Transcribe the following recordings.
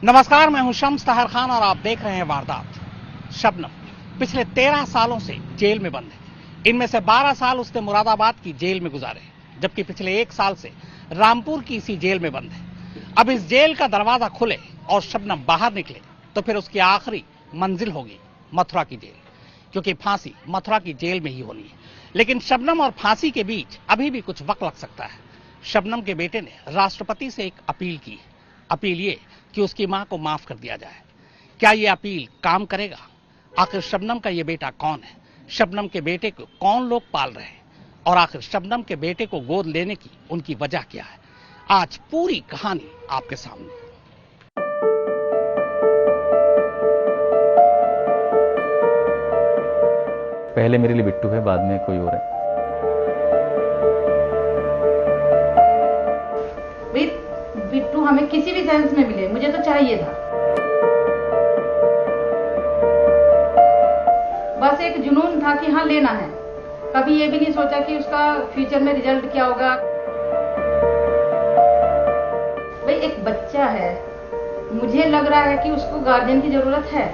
नमस्कार, मैं हूं शम्स तहर खान और आप देख रहे हैं वारदात। शबनम पिछले 13 सालों से जेल में बंद है। इनमें से 12 साल उसने मुरादाबाद की जेल में गुजारे, जबकि पिछले 1 साल से रामपुर की इसी जेल में बंद है। अब इस जेल का दरवाजा खुले और शबनम बाहर निकले तो फिर उसकी आखिरी मंजिल होगी मथुरा की जेल, क्योंकि फांसी मथुरा की जेल में ही होनी है। लेकिन शबनम और फांसी के बीच अभी भी कुछ वक्त लग सकता है। शबनम के बेटे ने राष्ट्रपति से एक अपील की है। अपील ये कि उसकी मां को माफ कर दिया जाए। क्या ये अपील काम करेगा? आखिर शबनम का ये बेटा कौन है? शबनम के बेटे को कौन लोग पाल रहे हैं? और आखिर शबनम के बेटे को गोद लेने की उनकी वजह क्या है? आज पूरी कहानी आपके सामने। पहले मेरे लिए बिट्टू है, बाद में कोई और है। बिट्टू हमें किसी भी सेंस में मिले, मुझे तो चाहिए था। बस एक जुनून था कि हाँ लेना है। कभी ये भी नहीं सोचा कि उसका फ्यूचर में रिजल्ट क्या होगा। भाई एक बच्चा है, मुझे लग रहा है कि उसको गार्जियन की जरूरत है।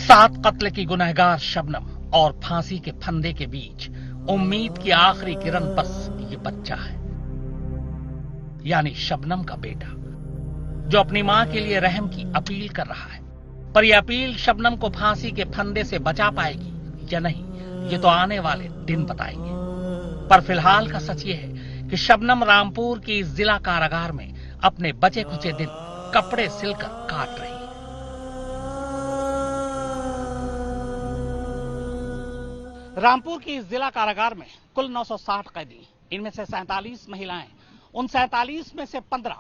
सात कत्ल की गुनहगार शबनम और फांसी के फंदे के बीच उम्मीद की आखिरी किरण बस ये बच्चा है, यानी शबनम का बेटा, जो अपनी मां के लिए रहम की अपील कर रहा है। पर यह अपील शबनम को फांसी के फंदे से बचा पाएगी या नहीं, ये तो आने वाले दिन बताएंगे। पर फिलहाल का सच ये है कि शबनम रामपुर की इस जिला कारागार में अपने बचे खुचे दिन कपड़े सिलकर काट रही है। रामपुर की इस जिला कारागार में कुल 960 कैदी, इनमें से 47 महिलाएं। उन 47 में से 15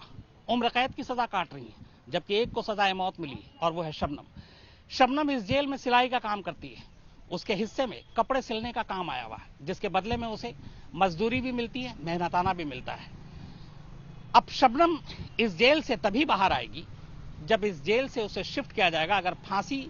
उम्र कैद की सजा काट रही हैं, जबकि एक को सजाए मौत मिली और वो है शबनम। शबनम इस जेल में सिलाई का काम करती है। उसके हिस्से में कपड़े सिलने का काम आया हुआ है, जिसके बदले में उसे मजदूरी भी मिलती है, मेहनताना भी मिलता है। अब शबनम इस जेल से तभी बाहर आएगी जब इस जेल से उसे शिफ्ट किया जाएगा। अगर फांसी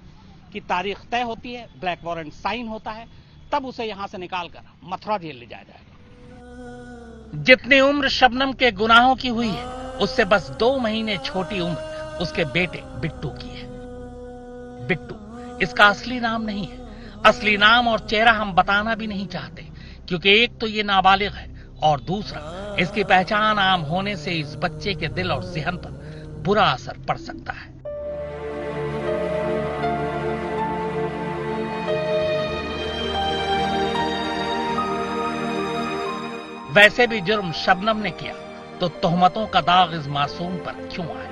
की तारीख तय होती है, ब्लैक वारंट साइन होता है, तब उसे यहां से निकालकर मथुरा जेल ले जाया जाएगा। जितनी उम्र शबनम के गुनाहों की हुई है, उससे बस 2 महीने छोटी उम्र उसके बेटे बिट्टू की है। बिट्टू इसका असली नाम नहीं है। असली नाम और चेहरा हम बताना भी नहीं चाहते, क्योंकि एक तो ये नाबालिग है और दूसरा इसकी पहचान आम होने से इस बच्चे के दिल और ज़हन पर बुरा असर पड़ सकता है। वैसे भी जुर्म शबनम ने किया तो तोहमतों का दाग इस मासूम पर क्यों आए?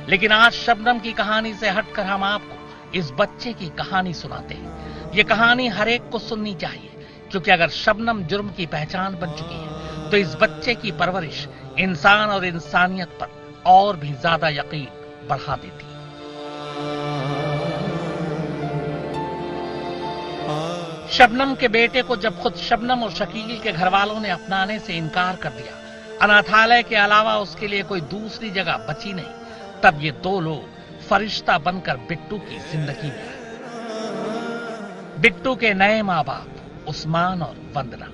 लेकिन आज शबनम की कहानी से हटकर हम आपको इस बच्चे की कहानी सुनाते हैं। ये कहानी हर एक को सुननी चाहिए, क्योंकि अगर शबनम जुर्म की पहचान बन चुकी है तो इस बच्चे की परवरिश इंसान और इंसानियत पर और भी ज्यादा यकीन बढ़ा देती है। शबनम के बेटे को जब खुद शबनम और शकील के घर वालों ने अपनाने से इनकार कर दिया, अनाथालय के अलावा उसके लिए कोई दूसरी जगह बची नहीं, तब ये 2 लोग फरिश्ता बनकर बिट्टू की जिंदगी में आए। बिट्टू के नए मां बाप उस्मान और वंदना।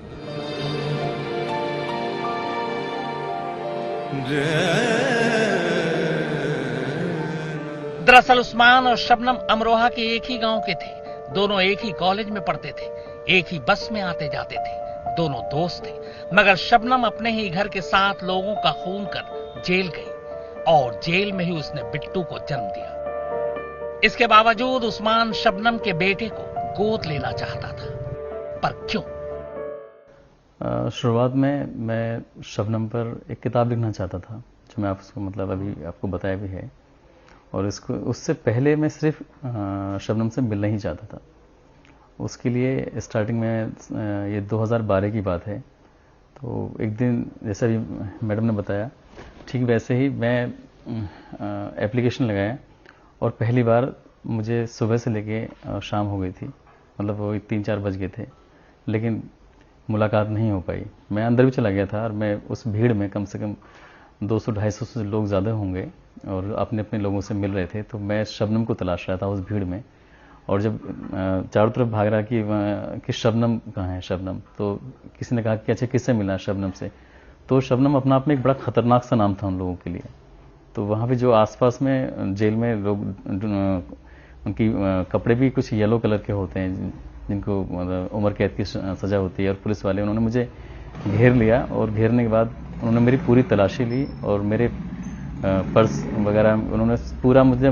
दरअसल उस्मान और शबनम अमरोहा के एक ही गांव के थे। दोनों एक ही कॉलेज में पढ़ते थे, एक ही बस में आते जाते थे, दोनों दोस्त थे। मगर शबनम अपने ही घर के 7 लोगों का खून कर जेल गई और जेल में ही उसने बिट्टू को जन्म दिया। इसके बावजूद उस्मान शबनम के बेटे को गोद लेना चाहता था, पर क्यों? शुरुआत में मैं शबनम पर एक किताब लिखना चाहता था, जो मैं आपको अभी आपको बताया भी है, और इसको उससे पहले मैं सिर्फ शबनम से मिलना ही चाहता था। उसके लिए स्टार्टिंग में ये 2012 की बात है। तो एक दिन जैसा भी मैडम ने बताया, ठीक वैसे ही मैं एप्लीकेशन लगाया और पहली बार मुझे सुबह से लेके शाम हो गई थी, मतलब वो 3-4 बज गए थे, लेकिन मुलाकात नहीं हो पाई। मैं अंदर भी चला गया था और मैं उस भीड़ में कम से कम 200-250 से लोग ज़्यादा होंगे और अपने अपने लोगों से मिल रहे थे, तो मैं शबनम को तलाश रहा था उस भीड़ में। और जब चारों तरफ भाग रहा कि शबनम कहाँ है शबनम, तो किसी ने कहा कि अच्छा किससे मिला शबनम से, तो शबनम अपना आप में एक बड़ा ख़तरनाक सा नाम था उन लोगों के लिए। तो वहाँ पे जो आसपास में जेल में लोग, उनकी कपड़े भी कुछ येलो कलर के होते हैं जिनको मतलब उम्र कैद की सज़ा होती है, और पुलिस वाले उन्होंने मुझे घेर लिया और घेरने के बाद उन्होंने मेरी पूरी तलाशी ली और मेरे पर्स वगैरह उन्होंने पूरा मुझे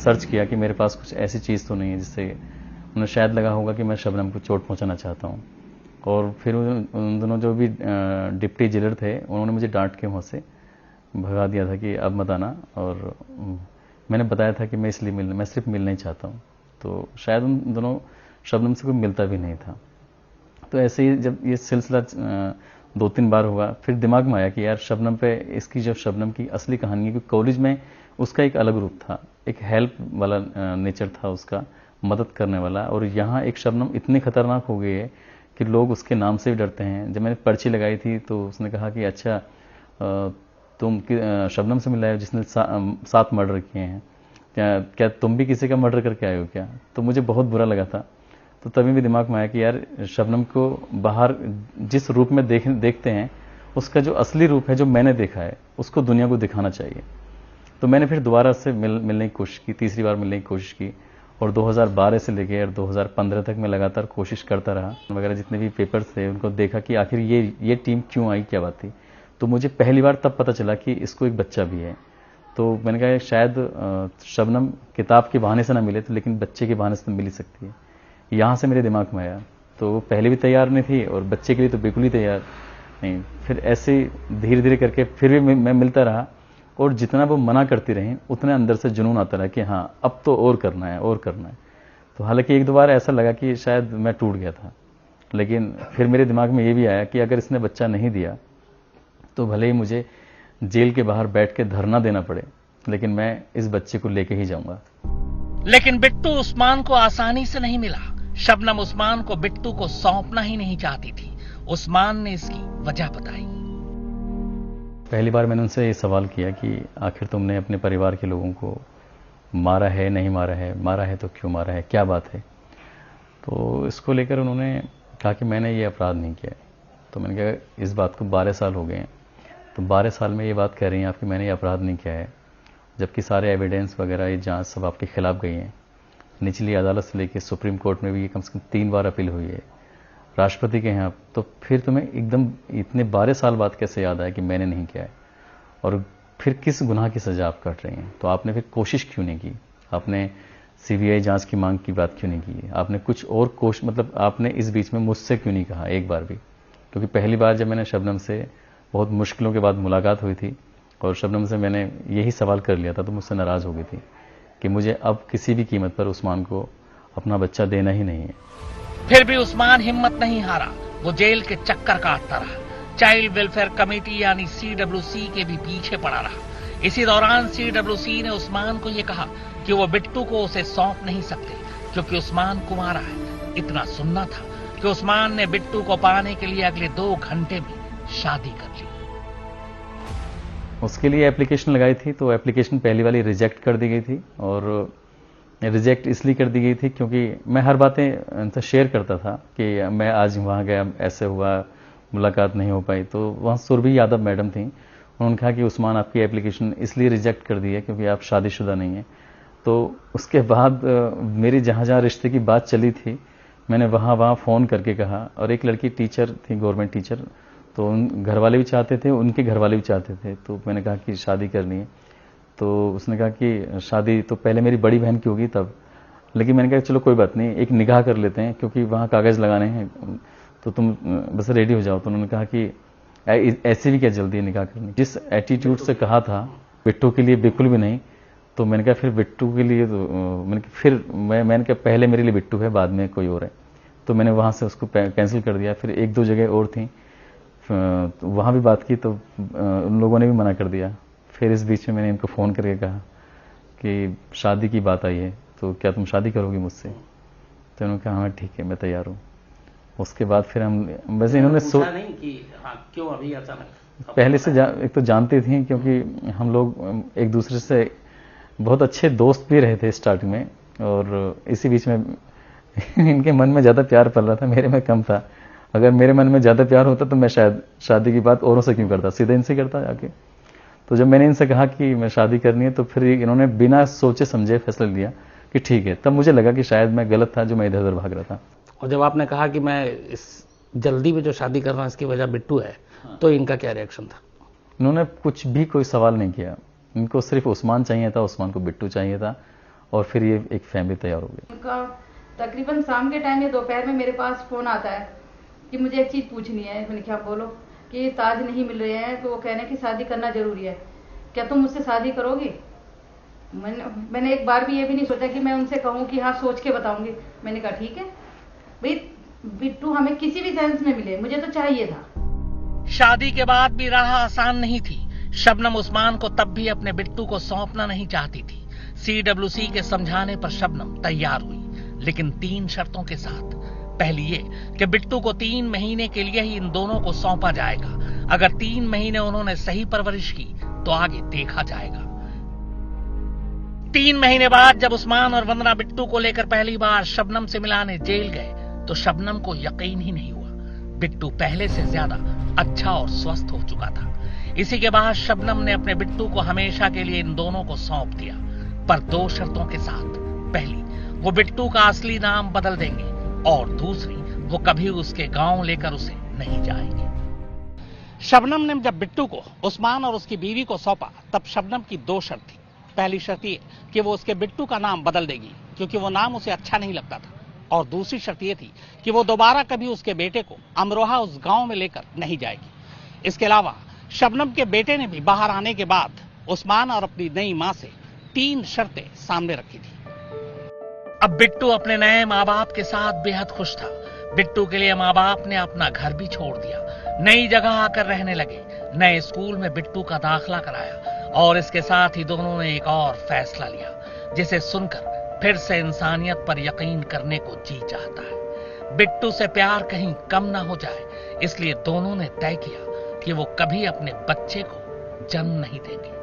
सर्च किया कि मेरे पास कुछ ऐसी चीज़ तो नहीं है जिससे उन्हें शायद लगा होगा कि मैं शबनम को चोट पहुंचाना चाहता हूं। और फिर उन दोनों जो भी डिप्टी जेलर थे उन्होंने मुझे डांट के वहाँ से भगा दिया था कि अब मत आना, और मैंने बताया था कि मैं सिर्फ मिलना ही चाहता हूँ। तो शायद उन दोनों शबनम से कोई मिलता भी नहीं था। तो ऐसे ही जब ये सिलसिला 2-3 बार हुआ, फिर दिमाग में आया कि यार शबनम पे इसकी जो शबनम की असली कहानी है कि कॉलेज में उसका एक अलग रूप था, एक हेल्प वाला नेचर था उसका, मदद करने वाला, और यहाँ एक शबनम इतनी खतरनाक हो गई है कि लोग उसके नाम से भी डरते हैं। जब मैंने पर्ची लगाई थी तो उसने कहा कि अच्छा तुम शबनम से मिला है जिसने 7 मर्डर किए हैं, क्या तुम भी किसी का मर्डर करके आए हो क्या? तो मुझे बहुत बुरा लगा था। तो तभी भी दिमाग में आया कि यार शबनम को बाहर जिस रूप में देखते हैं उसका जो असली रूप है जो मैंने देखा है उसको दुनिया को दिखाना चाहिए। तो मैंने फिर दोबारा से मिलने की कोशिश की, तीसरी बार मिलने की कोशिश की, और 2012 से लेकर 2015 तक मैं लगातार कोशिश करता रहा वगैरह। जितने भी पेपर्स थे उनको देखा कि आखिर ये टीम क्यों आई, क्या बात थी। तो मुझे पहली बार तब पता चला कि इसको एक बच्चा भी है। तो मैंने कहा शायद शबनम किताब के बहाने से ना मिले तो लेकिन बच्चे के बहाने से तो मिल ही सकती है। यहाँ से मेरे दिमाग में आया। तो वो पहले भी तैयार नहीं थी और बच्चे के लिए तो बिल्कुल ही तैयार नहीं। फिर ऐसे धीरे धीरे करके फिर भी मैं मिलता रहा, और जितना वो मना करती रही उतने अंदर से जुनून आता रहा कि हाँ अब तो और करना है और करना है। तो हालांकि 1-2 बार ऐसा लगा कि शायद मैं टूट गया था, लेकिन फिर मेरे दिमाग में ये भी आया कि अगर इसने बच्चा नहीं दिया तो भले ही मुझे जेल के बाहर बैठ के धरना देना पड़े, लेकिन मैं इस बच्चे को लेके ही जाऊंगा। लेकिन बिट्टू उस्मान को आसानी से नहीं मिला। शबनम उस्मान को बिट्टू को सौंपना ही नहीं चाहती थी। उस्मान ने इसकी वजह बताई। पहली बार मैंने उनसे ये सवाल किया कि आखिर तुमने अपने परिवार के लोगों को मारा है, नहीं मारा है तो क्यों मारा है, क्या बात है। तो इसको लेकर उन्होंने कहा कि मैंने ये अपराध नहीं किया। तो मैंने कहा इस बात को 12 साल हो गए हैं, तो 12 साल में ये बात कह रही हैं आप कि मैंने ये अपराध नहीं किया है, जबकि सारे एविडेंस वगैरह ये जांच सब आपके खिलाफ गई हैं। निचली अदालत से लेकर सुप्रीम कोर्ट में भी ये कम से कम 3 बार अपील हुई है, राष्ट्रपति के हैं आप, तो फिर तुम्हें एकदम इतने 12 साल बाद कैसे याद आया कि मैंने नहीं किया है, और फिर किस गुनाह की सजा आप काट रही हैं। तो आपने फिर कोशिश क्यों नहीं की, आपने सीबीआई जांच की मांग की बात क्यों नहीं की, आपने कुछ और कोशिश मतलब आपने इस बीच में मुझसे क्यों नहीं कहा एक बार भी। क्योंकि पहली बार जब मैंने शबनम से बहुत मुश्किलों के बाद मुलाकात हुई थी और शबनम से मैंने यही सवाल कर लिया था, तो मुझसे नाराज़ हो गई थी कि मुझे अब किसी भी कीमत पर उस्मान को अपना बच्चा देना ही नहीं है। फिर भी उस्मान हिम्मत नहीं हारा। वो जेल के चक्कर काटता रहा, चाइल्ड वेलफेयर कमेटी यानी CWC के भी पीछे पड़ा रहा। इसी दौरान CWC ने उस्मान को यह कहा कि वो बिट्टू को उसे सौंप नहीं सकते क्योंकि उस्मान कुंवारा है। इतना सुनना था कि उस्मान ने बिट्टू को पाने के लिए अगले 2 घंटे में शादी कर ली। उसके लिए एप्लीकेशन लगाई थी, तो एप्लीकेशन पहली वाली रिजेक्ट कर दी गई थी, और रिजेक्ट इसलिए कर दी गई थी क्योंकि मैं हर बातें उनसे शेयर करता था कि मैं आज वहाँ गया, ऐसे हुआ, मुलाकात नहीं हो पाई। तो वहाँ सुरभि यादव मैडम थी, उन्होंने कहा कि उस्मान आपकी एप्लीकेशन इसलिए रिजेक्ट कर दी है क्योंकि आप शादीशुदा नहीं हैं। तो उसके बाद मेरी जहाँ जहाँ रिश्ते की बात चली थी मैंने वहाँ फ़ोन करके कहा, और एक लड़की टीचर थी, गवर्नमेंट टीचर, तो उन घर वाले भी चाहते थे, उनके घर वाले भी चाहते थे। तो मैंने कहा कि शादी करनी है, तो उसने कहा कि शादी तो पहले मेरी बड़ी बहन की होगी तब, लेकिन मैंने कहा चलो कोई बात नहीं, एक निकाह कर लेते हैं क्योंकि वहाँ कागज़ लगाने हैं, तो तुम बस रेडी हो जाओ। तो उन्होंने कहा कि ऐसे भी क्या जल्दी है निकाह करनी। जिस एटीट्यूड से कहा था बिट्टू के लिए बिल्कुल भी नहीं। तो मैंने कहा फिर बिट्टू के लिए तो मैंने कहा पहले मेरे लिए बिट्टू है, बाद में कोई और है। तो मैंने वहाँ से उसको कैंसिल कर दिया। फिर 1-2 जगह और थी, तो वहाँ भी बात की, तो उन लोगों ने भी मना कर दिया। फिर इस बीच में मैंने इनको फ़ोन करके कहा कि शादी की बात आई है, तो क्या तुम शादी करोगी मुझसे? तो उन्होंने कहा हाँ ठीक है, मैं तैयार हूँ। उसके बाद फिर हम वैसे इन्होंने पूछा नहीं कि हाँ क्यों अभी अचानक? पहले से एक तो जानती थी, क्योंकि हम लोग एक दूसरे से बहुत अच्छे दोस्त भी रहे थे स्टार्टिंग में, और इसी बीच में इनके मन में ज़्यादा प्यार पल रहा था, मेरे में कम था। अगर मेरे मन में ज़्यादा प्यार होता तो मैं शायद शादी की बात औरों से क्यों करता, सीधे इनसे करता जाके। तो जब मैंने इनसे कहा कि मैं शादी करनी है, तो फिर इन्होंने बिना सोचे समझे फैसला लिया कि ठीक है। तब मुझे लगा कि शायद मैं गलत था जो मैं इधर उधर भाग रहा था। और जब आपने कहा कि मैं इस जल्दी में जो शादी कर रहा हूँ इसकी वजह बिट्टू है, तो इनका क्या रिएक्शन था? इन्होंने कुछ भी कोई सवाल नहीं किया, इनको सिर्फ उस्मान चाहिए था, उस्मान को बिट्टू चाहिए था, और फिर ये एक फैमिली तैयार हो गई। उनका तकरीबन शाम के टाइम या दोपहर में मेरे पास फोन आता है कि मुझे एक चीज पूछनी है। मैंने क्या, बोलो। कि ताज नहीं मिल रहे हैं, तो वो कहने की शादी करना जरूरी है, क्या तुम मुझसे शादी करोगी? मैंने एक बार भी ये भी नहीं सोचा कि मैं उनसे कहूँ कि हाँ सोच के बताऊंगी। मैंने कहा ठीक है भाई, बिट्टू हमें किसी भी सेंस में मिले, मुझे तो चाहिए था। शादी के बाद भी राह आसान नहीं थी। शबनम उस्मान को तब भी अपने बिट्टू को सौंपना नहीं चाहती थी। सीडब्ल्यूसी के समझाने पर शबनम तैयार हुई, लेकिन 3 शर्तों के साथ। पहली ये कि बिट्टू को 3 महीने के लिए ही इन दोनों को सौंपा जाएगा। अगर 3 महीने उन्होंने सही परवरिश की तो आगे देखा जाएगा। 3 महीने बाद जब उस्मान और वंदना बिट्टू को लेकर पहली बार शबनम से मिलाने जेल गए, तो शबनम को यकीन ही नहीं हुआ। बिट्टू पहले से ज्यादा अच्छा और स्वस्थ हो चुका था। इसी के बाद शबनम ने अपने बिट्टू को हमेशा के लिए इन दोनों को सौंप दिया, पर 2 शर्तों के साथ। पहली, वो बिट्टू का असली नाम बदल देंगे, और दूसरी, वो कभी उसके गांव लेकर उसे नहीं जाएंगे। शबनम ने जब बिट्टू को उस्मान और उसकी बीवी को सौंपा, तब शबनम की 2 शर्त थी। पहली शर्त ये कि वो उसके बिट्टू का नाम बदल देगी, क्योंकि वो नाम उसे अच्छा नहीं लगता था। और दूसरी शर्त ये थी कि वो दोबारा कभी उसके बेटे को अमरोहा उस गांव में लेकर नहीं जाएगी। इसके अलावा शबनम के बेटे ने भी बाहर आने के बाद उस्मान और अपनी नई मां से 3 शर्तें सामने रखी थी। अब बिट्टू अपने नए माँ बाप के साथ बेहद खुश था। बिट्टू के लिए माँ बाप ने अपना घर भी छोड़ दिया, नई जगह आकर रहने लगे, नए स्कूल में बिट्टू का दाखिला कराया, और इसके साथ ही दोनों ने एक और फैसला लिया, जिसे सुनकर फिर से इंसानियत पर यकीन करने को जी चाहता है। बिट्टू से प्यार कहीं कम ना हो जाए, इसलिए दोनों ने तय किया कि वो कभी अपने बच्चे को जन्म नहीं देंगे।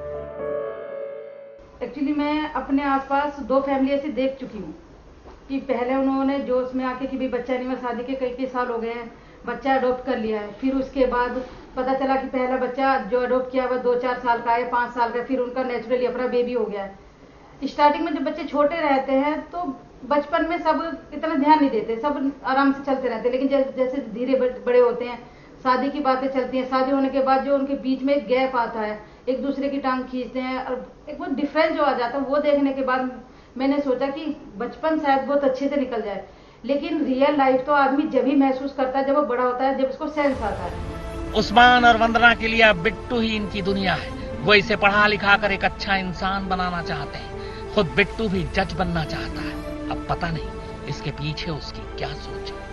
एक्चुअली मैं अपने आसपास 2 फैमिली ऐसी देख चुकी हूँ कि पहले उन्होंने जोश में आके कि भी बच्चा नहीं, मैं शादी के कई साल हो गए हैं, बच्चा अडॉप्ट कर लिया है। फिर उसके बाद पता चला कि पहला बच्चा जो अडॉप्ट किया वह 2-4 साल का है, 5 साल का, फिर उनका नेचुरली अपना बेबी हो गया है। स्टार्टिंग में जब बच्चे छोटे रहते हैं तो बचपन में सब इतना ध्यान नहीं देते, सब आराम से चलते रहते, लेकिन जैसे धीरे बड़े होते हैं, शादी की बातें चलती हैं, शादी होने के बाद जो उनके बीच में एक गैप आता है, एक दूसरे की टांग खींचते हैं, और एक वो डिफरेंस जो आ जाता है, वो देखने के बाद मैंने सोचा कि बचपन शायद बहुत अच्छे से निकल जाए, लेकिन रियल लाइफ तो आदमी जब ही महसूस करता है जब वो बड़ा होता है, जब उसको सेंस आता है। उस्मान और वंदना के लिए अब बिट्टू ही इनकी दुनिया है। वो इसे पढ़ा लिखा कर एक अच्छा इंसान बनाना चाहते हैं। खुद बिट्टू भी जज बनना चाहता है। अब पता नहीं इसके पीछे उसकी क्या सोच है।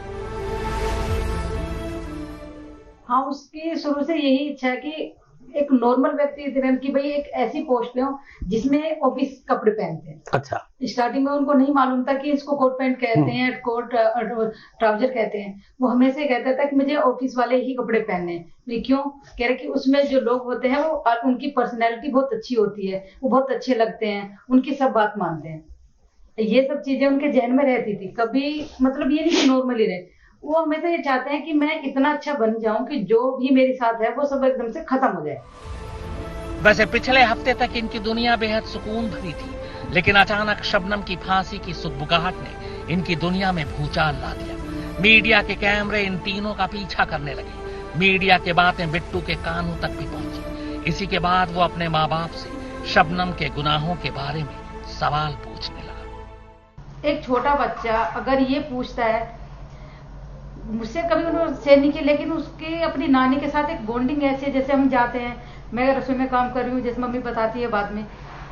हाँ, उसकी शुरू से यही इच्छा है कि एक नॉर्मल व्यक्ति की भाई एक ऐसी पोस्ट पे हो जिसमें ऑफिस कपड़े पहनते हैं। अच्छा। स्टार्टिंग में उनको नहीं मालूम था कि इसको कोट पैंट कहते हैं, कोट ट्राउजर कहते हैं। वो हमेशा कहता था कि मुझे ऑफिस वाले ही कपड़े पहनने हैं। क्यों? कह रहे कि उसमें जो लोग होते हैं वो उनकी पर्सनैलिटी बहुत अच्छी होती है, वो बहुत अच्छे लगते हैं, उनकी सब बात मानते हैं। ये सब चीजें उनके जहन में रहती थी। कभी मतलब ये नहीं कि नॉर्मली रहे, वो हमेशा ये चाहते हैं कि मैं इतना अच्छा बन जाऊं कि जो भी मेरे साथ है वो सब एकदम से खत्म हो जाए। वैसे पिछले हफ्ते तक इनकी दुनिया बेहद सुकून भरी थी, लेकिन अचानक शबनम की फांसी की सुगबुगाहट ने इनकी दुनिया में भूचाल ला दिया। मीडिया के कैमरे इन तीनों का पीछा करने लगे। मीडिया के बातें बिट्टू के कानों तक भी पहुंची। इसी के बाद वो अपने माँ बाप से शबनम के गुनाहों के बारे में सवाल पूछने लगा। एक छोटा बच्चा अगर ये पूछता है, मुझसे कभी उन्होंने शेयर नहीं किया, लेकिन उसके अपनी नानी के साथ एक बॉन्डिंग ऐसी है, जैसे हम जाते हैं, मैं रसोई में काम कर रही हूँ, जैसे मम्मी बताती है बाद में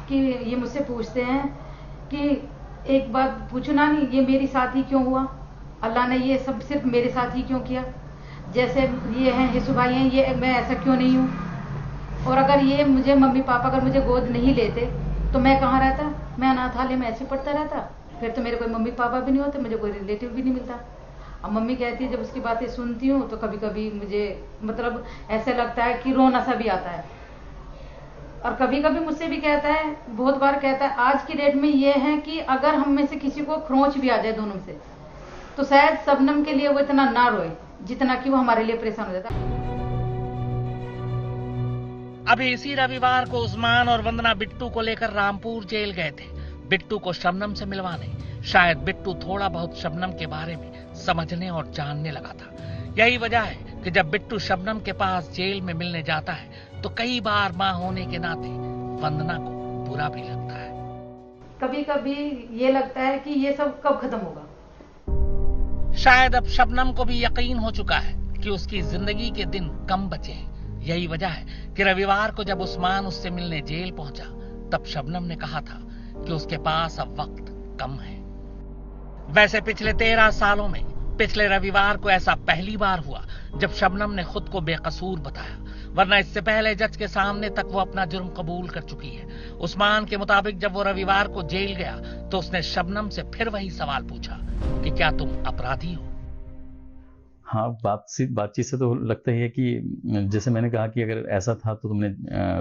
कि ये मुझसे पूछते हैं कि एक बात पूछो नानी, ये मेरे साथ ही क्यों हुआ, अल्लाह ने ये सब सिर्फ मेरे साथ ही क्यों किया, जैसे ये हैं यीशु भाई हैं, ये मैं ऐसा क्यों नहीं हूँ, और अगर ये मुझे मम्मी पापा अगर मुझे गोद नहीं लेते तो मैं कहाँ रहता, मैं अनाथालय में ऐसे पढ़ता रहता, फिर तो मेरे कोई मम्मी पापा भी नहीं होते, मुझे कोई रिलेटिव भी नहीं मिलता। अब मम्मी कहती है, जब उसकी बातें सुनती हूँ तो कभी कभी मुझे मतलब ऐसा लगता है कि रोना सा भी आता है। और कभी कभी मुझसे भी कहता है, बहुत बार कहता है, आज की डेट में ये है कि अगर हम में से किसी को खरोंच भी आ जाए दोनों में से, तो शायद शबनम के लिए वो इतना ना रोए जितना कि वो हमारे लिए परेशान हो जाता है। अभी इसी रविवार को उस्मान और वंदना बिट्टू को लेकर रामपुर जेल गए थे, बिट्टू को शबनम से मिलवाने। शायद बिट्टू थोड़ा बहुत शबनम के बारे में समझने और जानने लगा था। यही वजह है कि जब बिट्टू शबनम के पास जेल में मिलने जाता है तो कई बार मां होने के नाते वंदना को बुरा भी लगता है। कभी कभी ये लगता है कि ये सब कब खत्म होगा। शायद अब शबनम को भी यकीन हो चुका है कि उसकी जिंदगी के दिन कम बचे हैं। यही वजह है कि रविवार को जब उस्मान उससे मिलने जेल पहुंचा, तब शबनम ने कहा था कि उसके पास अब वक्त कम है। वैसे पिछले 13 सालों में पिछले रविवार को ऐसा पहली बार हुआ जब शबनम ने खुद को बेकसूर बताया, वरना इससे पहले जज के सामने तक वो अपना जुर्म कबूल कर चुकी है। उस्मान के मुताबिक जब वो रविवार को जेल गया तो उसने शबनम से फिर वही सवाल पूछा कि क्या तुम अपराधी हो। हाँ, बातचीत से तो लगता ही है कि जैसे मैंने कहा कि अगर ऐसा था तो तुमने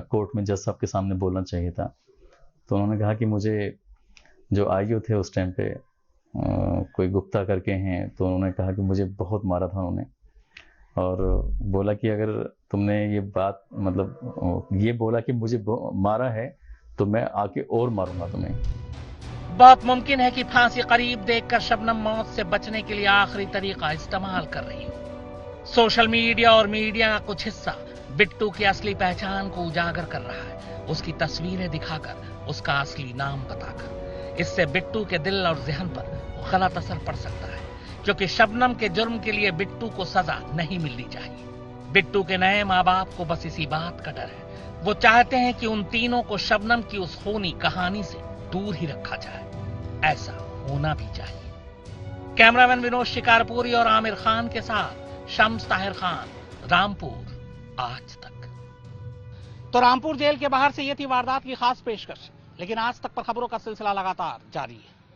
कोर्ट में जज साहब के सामने बोलना चाहिए था। तो उन्होंने कहा कि मुझे जो आईओ थे उस टाइम पे कोई गुप्ता करके हैं, तो उन्होंने कहा कि मुझे बहुत मारा था उन्होंने, और बोला कि अगर तुमने ये बात मतलब ये बोला कि मुझे मारा है तो मैं आके और मारूंगा तुम्हें। बहुत मुमकिन है कि फांसी करीब देखकर शबनम मौत से बचने के लिए आखिरी तरीका इस्तेमाल कर रही हो। सोशल मीडिया और मीडिया का कुछ हिस्सा बिट्टू की असली पहचान को उजागर कर रहा है, उसकी तस्वीरें दिखाकर, उसका असली नाम बताकर। इससे बिट्टू के दिल और ज़हन पर गलत असर पड़ सकता है, क्योंकि शबनम के जुर्म के लिए बिट्टू को सजा नहीं मिलनी चाहिए। बिट्टू के नए माँ बाप को बस इसी बात का डर है। वो चाहते हैं कि उन तीनों को शबनम की उस खूनी कहानी से दूर ही रखा जाए। ऐसा होना भी चाहिए। कैमरामैन विनोद शिकारपुरी और आमिर खान के साथ शम्स ताहिर खान, रामपुर, आज तक। तो रामपुर जेल के बाहर से ये थी वारदात की खास पेशकश, लेकिन आज तक पर खबरों का सिलसिला लगातार जारी है।